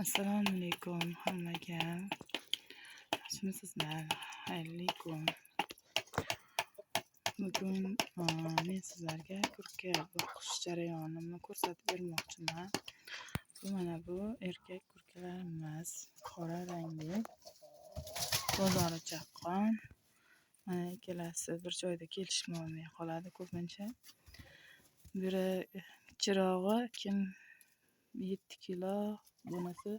Assalomu alaykum hammaga. Yaxshimisizlar? Xayrli kun. Bugun men sizlarga kurka boqish jarayonimni ko'rsatib bermoqchiman. Mana bu erkak kurkalarimiz, qora rangli, bozori chaqqon. Mana ikkalasi bir joyda kelishib olmay qoladi ko'pincha. Biri kichirog'i kim 7 kilo, bunisi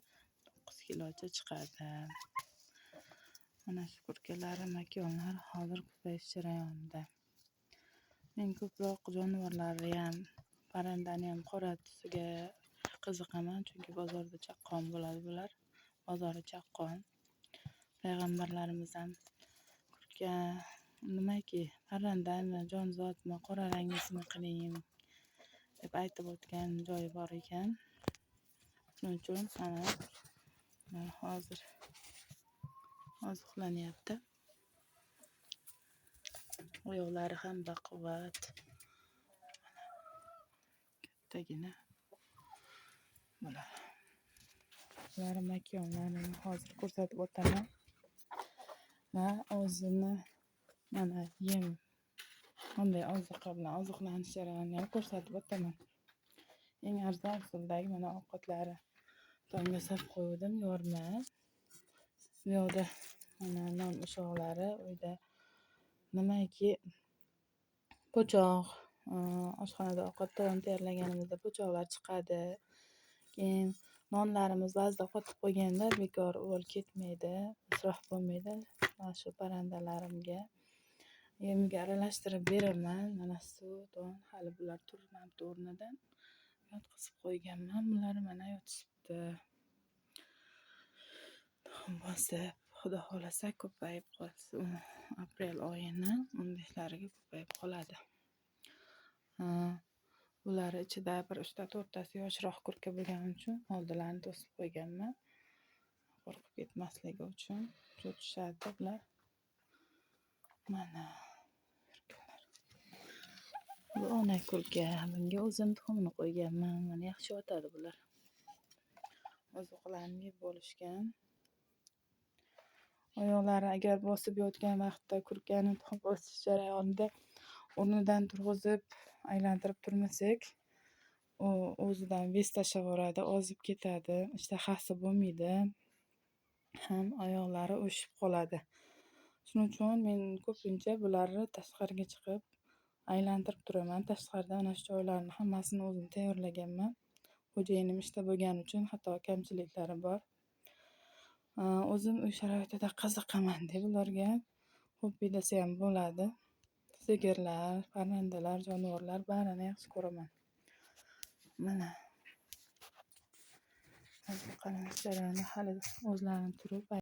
9 kilocha chiqadi. Mana shu kurkalarim, makonlar hozir ko'payish jarayonida. Men ko'proq jonivorlarni ham, parrandani ham qora tusiga qiziqaman, chunki bozorda chaqqon bo'ladi bular. Bozori chaqqon. Payg'ambarlarimiz ham kurka nimaki, parrandani jonzotmi, qora rangisini qiling deb aytib o'tgan joyi bor ekan. Shuning uchun mana hozir oziqlanyapti. Oyoqlari ham baquvvat. Kattagina bular. Ular makonlarini hozir ko'rsatib o'taman. Va o'zini mana yem qanday oziqa bilan oziqlanish jarayonini ham ko'rsatib o'taman. Eng arzon usuldagi mana ovqatlari. Tonga solib qo'ydim, yorma. Bu yoqda mana non ushoqlari, uyda nimaki po'choq, oshxonada ovqat tayyorlaganimizda po'choqlar chiqadi. Keyin nonlarimiz ba'zida qotib qolganda bekor uvol ketmaydi, isrof bo'lmaydi. Mana shu parrandalarimga yemga aralashtirib beraman. Mana suv, don, hali bular turmabdi o'rnidan. Yotqizib qo'yganman. Bular mana yotishibdi. Bosib, xudo xolasa ko'payib qolsa, aprel oyini 15lariga ko'payib qoladi. Bular ichida bir 3-4tasi yoshroq kurka bo'lgani uchun oldilarini to'sib qo'yganman. Qo'rqib ketmasligi uchun cho'chishadi bular. Mana kurkalar. Bu ona kurka. Bunga o'zim tuxumini qo'yganman. Mana yaxshi yotadi bular. Oziqlarni yeb bo'lishgan. Oyoqlari agar bosib yotgan vaqtda kurkani tuxum o'sish jarayonida o'rnidan turg'izib aylantirib turmasak, u o'zidan vez tashlavoradi, ozib ketadi, ishtahasi bo'lmaydi, ham oyoqlari o'shib qoladi. Shuning uchun men ko'pincha bularni tashqariga chiqib aylantirib turaman. Tashqarida ana shu joylarni hammasini o'zim tayyorlaganman. Xo'jayinim ishda bo'lgani uchun xato kamchiliklari bor. O'zim uy sharoitida qiziqaman deb ularga hobbi desa ham bo'ladi. Sigirlar, parrandalar, jonivorlar barini yaxshi ko'raman. Mana oziqlanish jarayoni hali o'zlarini turib